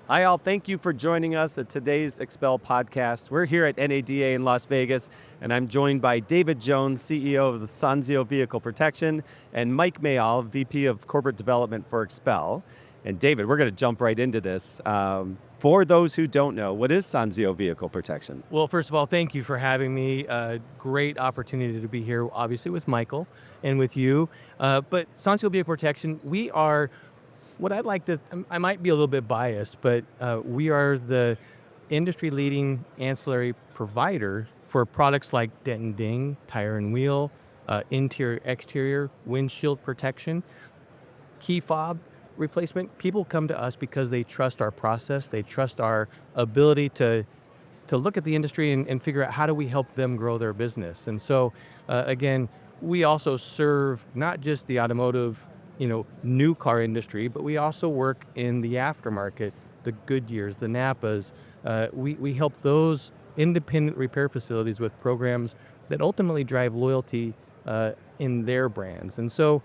Hi, all. Thank you for joining us at today's XPEL podcast. We're here at NADA in Las Vegas, and I'm joined by David Jones, CEO of the Sonsio Vehicle Protection, and Mike Mayall, VP of Corporate Development for XPEL. And David, we're going to jump right into this. For those who don't know, what is Sonsio Vehicle Protection? Well, first of all, thank you for having me. Great opportunity to be here, obviously, with Michael and with you. But Sonsio Vehicle Protection, we are what I'd like to, I might be a little bit biased, but we are the industry-leading ancillary provider for products like dent and ding, tire and wheel, interior, exterior, windshield protection, key fob replacement. People come to us because they trust our process. They trust our ability to look at the industry and figure out how do we help them grow their business. And so, again, we also serve not just the automotive, new car industry, but we also work in the aftermarket, the Goodyears, the Napas. We help those independent repair facilities with programs that ultimately drive loyalty in their brands. And so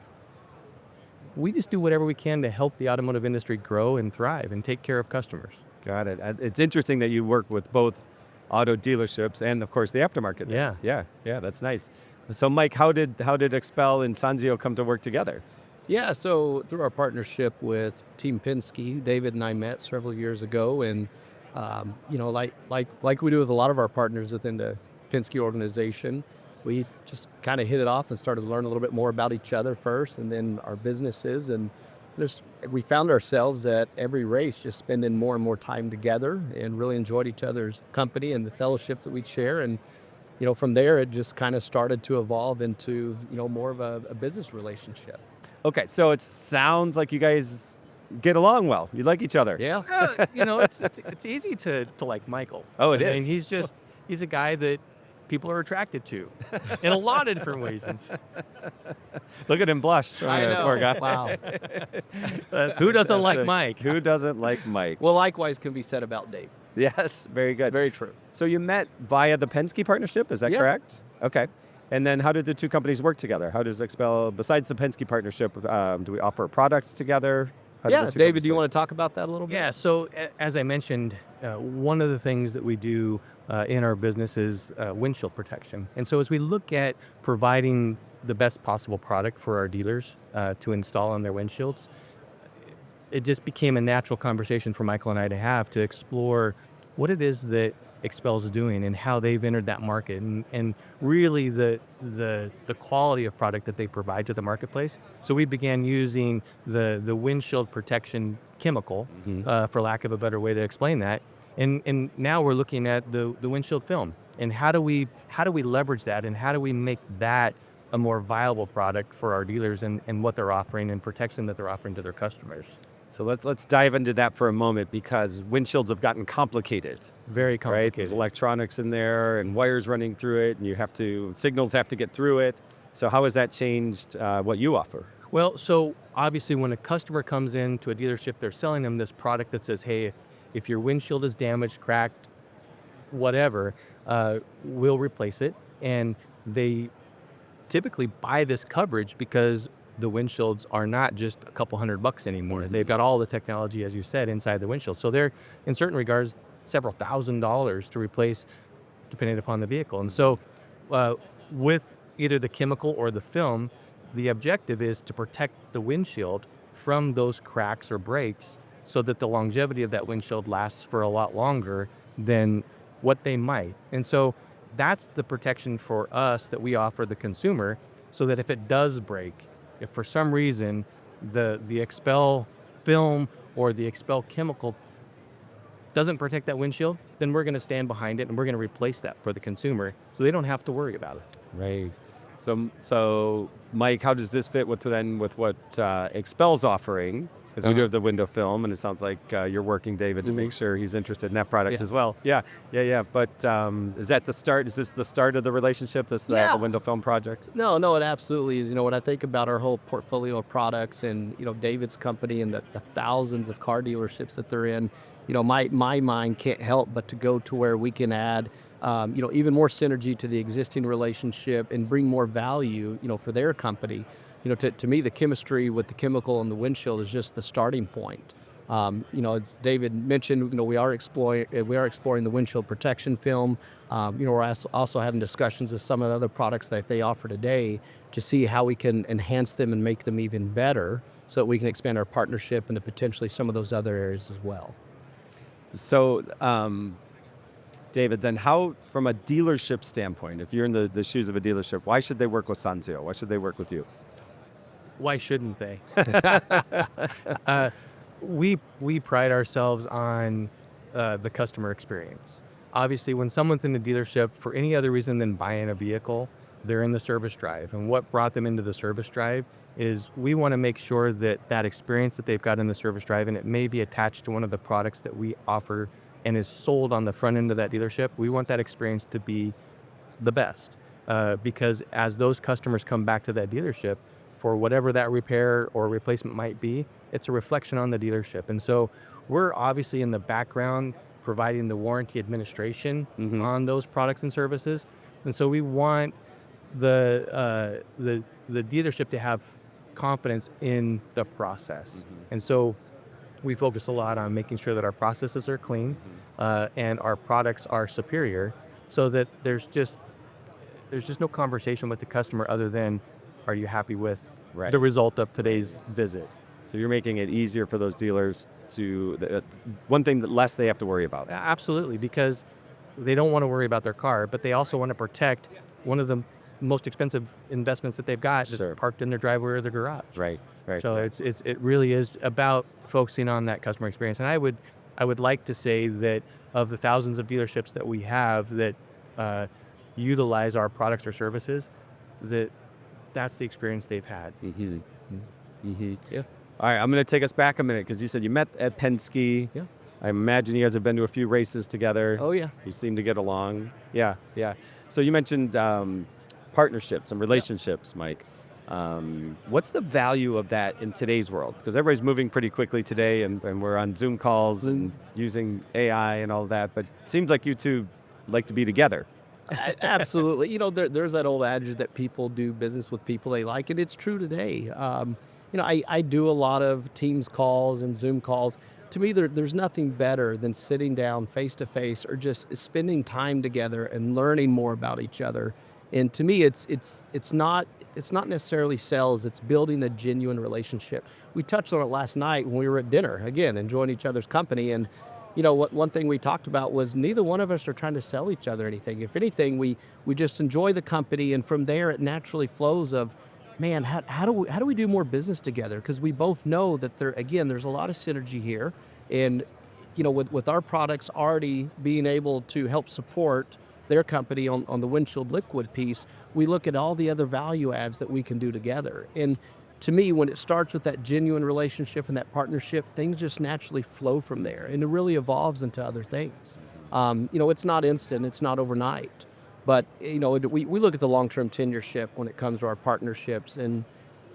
we just do whatever we can to help the automotive industry grow and thrive and take care of customers. Got it. It's interesting that you work with both auto dealerships and, of course, the aftermarket. Yeah. Yeah, that's nice. So, Mike, how did XPEL and Sonsio come to work together? Yeah, so through our partnership with Team Penske, David and I met several years ago, and like we do with a lot of our partners within the Penske organization, we just kind of hit it off and started to learn a little bit more about each other first, and then our businesses, and we found ourselves at every race just spending more and more time together, and really enjoyed each other's company and the fellowship that we share, and from there it just kind of started to evolve into more of a business relationship. Okay, so it sounds like you guys get along well. You like each other. Yeah. It's easy to like Michael. Oh, it I mean, is. he's a guy that people are attracted to in a lot of different ways. Look at him blush. I know. Poor guy. Wow. Who doesn't like fantastic. Mike? Who doesn't like Mike? Well, likewise can be said about Dave. Yes, very good. It's very true. So you met via the Penske partnership, is that Yeah. correct? Okay. And then how did the two companies work together? How does XPEL, besides the Penske partnership, do we offer products together? How do Yeah, the two David, companies do you work? want to talk about that a little bit? Yeah, so as I mentioned, one of the things that we do in our business is windshield protection. And so as we look at providing the best possible product for our dealers to install on their windshields, it just became a natural conversation for Michael and I to have to explore what it is that XPEL is doing and how they've entered that market, and really the quality of product that they provide to the marketplace. So we began using the windshield protection chemical, for lack of a better way to explain that. And now we're looking at the windshield film, and how do we leverage that, and how do we make that a more viable product for our dealers and what they're offering and protection that they're offering to their customers. So let's dive into that for a moment, because windshields have gotten complicated. Very Right? complicated. There's electronics in there and wires running through it, and signals have to get through it. So how has that changed what you offer? Well, so obviously when a customer comes into a dealership, they're selling them this product that says, hey, if your windshield is damaged, cracked, whatever, we'll replace it. And they typically buy this coverage because the windshields are not just a couple $100 anymore. They've got all the technology, as you said, inside the windshield. So they're, in certain regards, several $1,000s to replace, depending upon the vehicle. And so with either the chemical or the film, the objective is to protect the windshield from those cracks or breaks so that the longevity of that windshield lasts for a lot longer than what they might. And so that's the protection for us that we offer the consumer, so that if it does break, if for some reason the XPEL film or the XPEL chemical doesn't protect that windshield, then we're going to stand behind it and we're going to replace that for the consumer so they don't have to worry about it. Right. So Mike, how does this fit with what XPEL's offering? Because we do have the window film, and it sounds like you're working, David, to make sure he's interested in that product as well. Yeah. But is that the start? Is this the start of the relationship, the window film project? No, it absolutely is. When I think about our whole portfolio of products and, David's company and the thousands of car dealerships that they're in, my mind can't help but to go to where we can add, even more synergy to the existing relationship and bring more value, for their company. To me, the chemistry with the chemical and the windshield is just the starting point. As David mentioned, we are exploring the windshield protection film. We're also having discussions with some of the other products that they offer today to see how we can enhance them and make them even better, so that we can expand our partnership into potentially some of those other areas as well. So, David, then how, from a dealership standpoint, if you're in the shoes of a dealership, why should they work with Sonsio? Why should they work with you? Why shouldn't they? We pride ourselves on the customer experience. Obviously, when someone's in the dealership for any other reason than buying a vehicle, they're in the service drive. And what brought them into the service drive is we want to make sure that that experience that they've got in the service drive, and it may be attached to one of the products that we offer and is sold on the front end of that dealership, we want that experience to be the best. Because as those customers come back to that dealership for whatever that repair or replacement might be, it's a reflection on the dealership. And so we're obviously in the background providing the warranty administration on those products and services. And so we want the dealership to have confidence in the process. And so we focus a lot on making sure that our processes are clean and our products are superior, so that there's just no conversation with the customer other than, are you happy with the result of today's visit? So you're making it easier for those dealers to, one thing that less they have to worry about. Absolutely, because they don't want to worry about their car, but they also want to protect one of the most expensive investments that they've got, just parked in their driveway or their garage. Right. So it really is about focusing on that customer experience. And I would like to say that of the thousands of dealerships that we have that utilize our products or services, that's the experience they've had. Yeah. All right, I'm going to take us back a minute, because you said you met at Penske. Yeah. I imagine you guys have been to a few races together. Oh, yeah. You seem to get along. Yeah. So you mentioned partnerships and relationships, Mike. What's the value of that in today's world? Because everybody's moving pretty quickly today, and we're on Zoom calls and using AI and all of that, but it seems like you two like to be together. Absolutely. There's that old adage that people do business with people they like, and it's true today. I do a lot of Teams calls and Zoom calls. To me, there's nothing better than sitting down face to face or just spending time together and learning more about each other. And to me, it's not necessarily sales. It's building a genuine relationship. We touched on it last night when we were at dinner, again, enjoying each other's company. And one thing we talked about was neither one of us are trying to sell each other anything. If anything, we just enjoy the company, and from there it naturally flows of, man, how do we do more business together? Because we both know that there's a lot of synergy here, and with our products already being able to help support their company on the windshield liquid piece, we look at all the other value adds that we can do together. And to me, when it starts with that genuine relationship and that partnership, things just naturally flow from there, and it really evolves into other things. It's not instant, it's not overnight, but we look at the long-term tenureship when it comes to our partnerships, and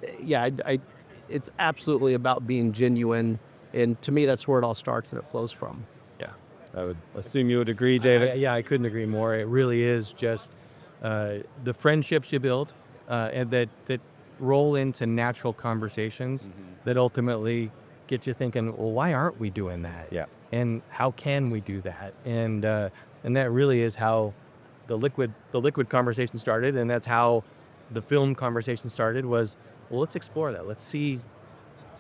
it's absolutely about being genuine, and to me, that's where it all starts and it flows from. Yeah, I would assume you would agree, David. I couldn't agree more. It really is just the friendships you build, and that roll into natural conversations that ultimately get you thinking, well, why aren't we doing that? Yeah. And how can we do that? And that really is how the liquid conversation started, and that's how the film conversation started. Was, well, let's explore that. Let's see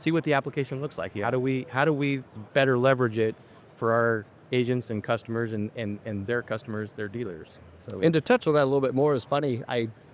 what the application looks like. How do we better leverage it for our agents and customers and their customers, their dealers? So, and to touch on that a little bit more is funny.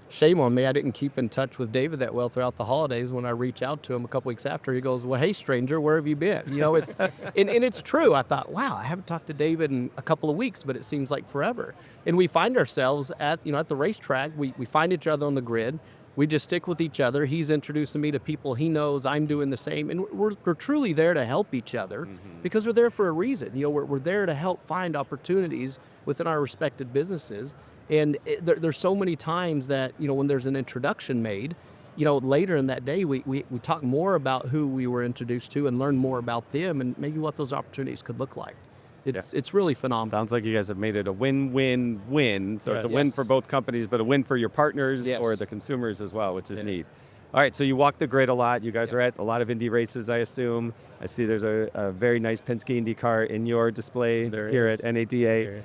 Shame on me, I didn't keep in touch with David that well throughout the holidays. When I reach out to him a couple weeks after, he goes, well, hey, stranger, where have you been? It's and it's true. I thought, wow, I haven't talked to David in a couple of weeks, but it seems like forever. And we find ourselves at the racetrack. We find each other on the grid. We just stick with each other. He's introducing me to people he knows. I'm doing the same. And we're truly there to help each other because we're there for a reason. We're there to help find opportunities within our respected businesses. And there's so many times that, when there's an introduction made, later in that day, we talk more about who we were introduced to and learn more about them and maybe what those opportunities could look like. It's really phenomenal. Sounds like you guys have made it a win-win-win. So it's a win for both companies, but a win for your partners or the consumers as well, which is neat. All right, so you walk the grid a lot. You guys are at a lot of Indy races, I assume. I see there's a very nice Penske Indy car in your display here at NADA.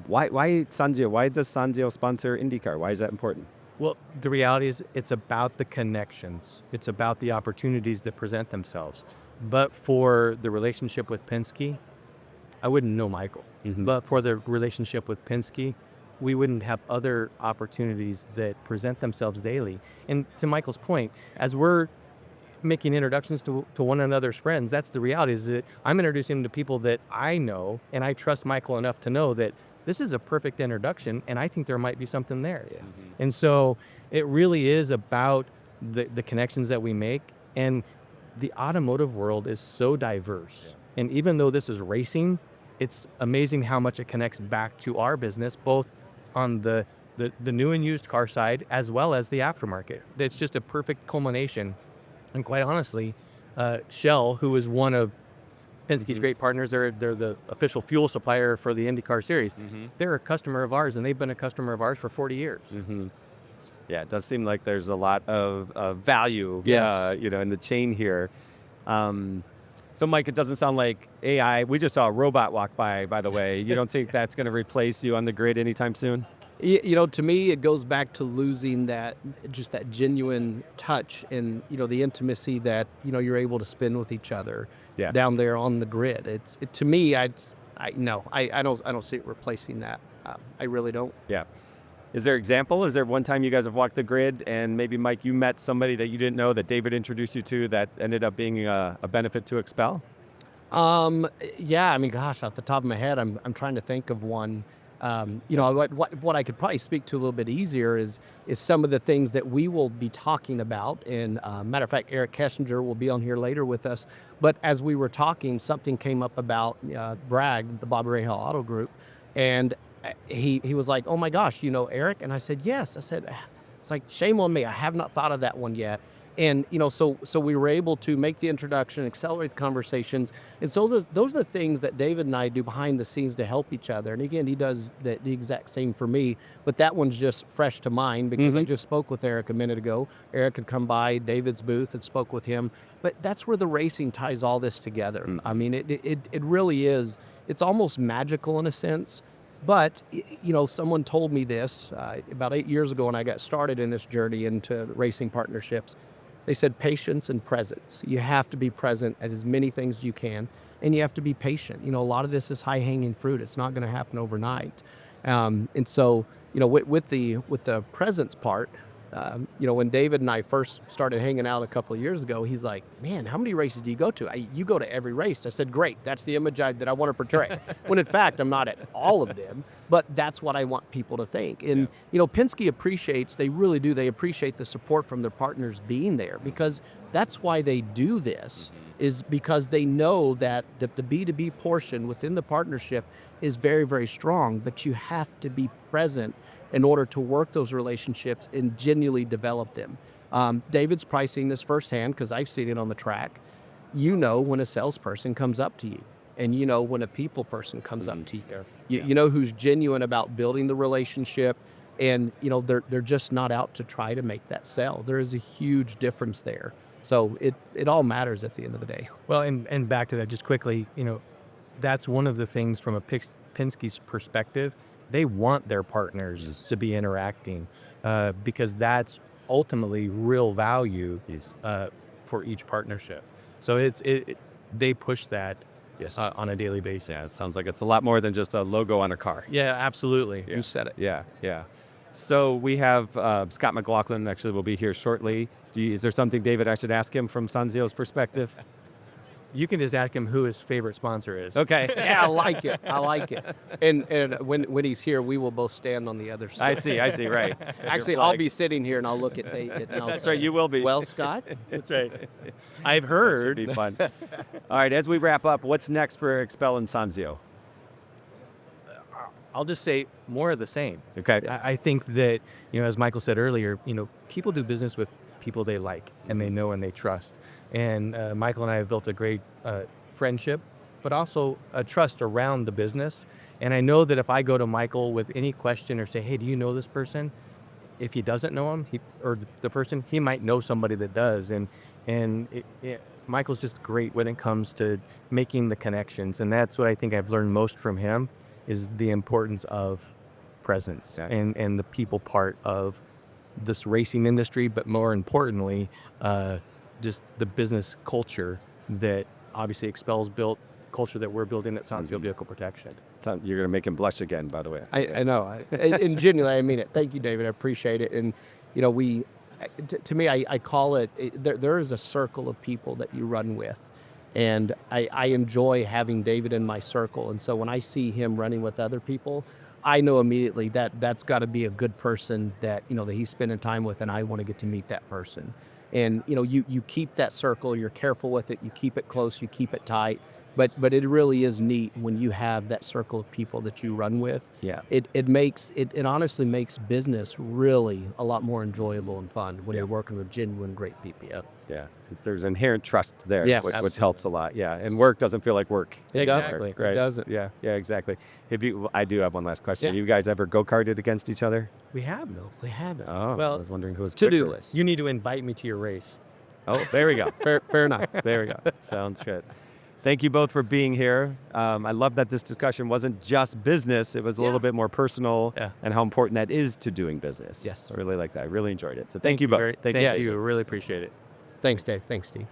Why Sonsio? Why does Sonsio sponsor IndyCar? Why is that important? Well, the reality is it's about the connections. It's about the opportunities that present themselves. But for the relationship with Penske, I wouldn't know Michael. But for the relationship with Penske, we wouldn't have other opportunities that present themselves daily. And to Michael's point, as we're making introductions to one another's friends, that's the reality, is that I'm introducing them to people that I know, and I trust Michael enough to know that this is a perfect introduction, and I think there might be something there. And so it really is about the connections that we make, and the automotive world is so diverse. And even though this is racing, it's amazing how much it connects back to our business, both on the new and used car side as well as the aftermarket. It's just a perfect culmination. And quite honestly, Shell, who is one of Penske's great partners, they're the official fuel supplier for the IndyCar series. They're a customer of ours, and they've been a customer of ours for 40 years. Yeah, it does seem like there's a lot of value, in the chain here. So, Mike, it doesn't sound like AI. We just saw a robot walk by the way. You don't think that's going to replace you on the grid anytime soon? To me, it goes back to losing that genuine touch and, the intimacy that, you're able to spend with each other down there on the grid. To me, I don't see it replacing that. I really don't. Yeah. Is there example? Is there one time you guys have walked the grid and maybe, Mike, you met somebody that you didn't know that David introduced you to that ended up being a benefit to XPEL? Yeah, I mean, gosh, off the top of my head, I'm trying to think of one. What I could probably speak to a little bit easier is some of the things that we will be talking about. And matter of fact, Eric Kessinger will be on here later with us. But as we were talking, something came up about Bragg, the Bobby Rahal Auto Group, and he was like, "Oh my gosh, Eric?" And I said, "Yes." I said, "It's like, shame on me. I have not thought of that one yet." And so we were able to make the introduction, accelerate the conversations, and so those are the things that David and I do behind the scenes to help each other. And again, he does the exact same for me, but that one's just fresh to mind because I just spoke with Eric a minute ago. Eric had come by David's booth and spoke with him, but that's where the racing ties all this together. I mean, it really is. It's almost magical in a sense. But, someone told me this about 8 years ago when I got started in this journey into racing partnerships. They said patience and presence. You have to be present at as many things as you can, and you have to be patient. A lot of this is high-hanging fruit. It's not going to happen overnight. And so, with the presence part, when David and I first started hanging out a couple of years ago, he's like, "Man, how many races do you go to?" "You go to every race." I said, "Great, that's the image that I want to portray." When in fact, I'm not at all of them, but that's what I want people to think. And, Penske they really do, they appreciate the support from their partners being there, because that's why they do this, is because they know that the B2B portion within the partnership is very, very strong, but you have to be present in order to work those relationships and genuinely develop them. David's pricing this firsthand because I've seen it on the track. When a salesperson comes up to you, and when a people person comes up to you. You know who's genuine about building the relationship, and they're just not out to try to make that sell. There is a huge difference there. So it all matters at the end of the day. Well, and back to that just quickly, that's one of the things from a Penske's perspective. They want their partners to be interacting because that's ultimately real value for each partnership. So they push that on a daily basis. Yeah, it sounds like it's a lot more than just a logo on a car. Yeah, absolutely. You said it. Yeah. So we have Scott McLaughlin actually will be here shortly. Is there something, David, I should ask him from Sonsio's perspective? You can just ask him who his favorite sponsor is. Okay. Yeah, I like it. And when he's here, we will both stand on the other side. I see, right. Actually, I'll be sitting here and I'll look at David. And I'll That's say, right, you will be. "Well, Scott." That's right. I've heard. Should be fun. All right, as we wrap up, what's next for XPEL and Sonsio? I'll just say more of the same. Okay. I think that, as Michael said earlier, people do business with people they like and they know and they trust. And Michael and I have built a great friendship, but also a trust around the business. And I know that if I go to Michael with any question or say, "Hey, do you know this person?" if he doesn't know him, or the person, he might know somebody that does. And Michael's just great when it comes to making the connections, and that's what I think I've learned most from him is the importance of presence and the people part of this racing industry, but more importantly, just the business culture that obviously XPEL's built, culture that we're building at Sonsio Vehicle Protection. You're going to make him blush again, by the way. I know. And genuinely, I mean it. Thank you, David. I appreciate it. And, to me, I call it, there is a circle of people that you run with. And I enjoy having David in my circle. And so when I see him running with other people, I know immediately that that's got to be a good person that, that he's spending time with, and I want to get to meet that person. And, you keep that circle, you're careful with it, you keep it close, you keep it tight. But it really is neat when you have that circle of people that you run with. Yeah. It honestly makes business really a lot more enjoyable and fun when you're working with genuine great people. Yeah. There's inherent trust there, Yes, which helps a lot. Yeah. And work doesn't feel like work. Exactly. Right. It doesn't. Yeah. Yeah, exactly. I do have one last question. Yeah. You guys ever go-karted against each other? We have. We haven't. Oh, Well, I was wondering who was To-do quicker. list. You need to invite me to your race. Oh, there we go. Fair enough. There we go. Sounds good. Thank you both for being here. I love that this discussion wasn't just business. It was a little bit more personal and how important that is to doing business. Yes. I really like that. I really enjoyed it. So thank you both. Thank you. Really appreciate it. Thanks, Dave. Thanks, Steve.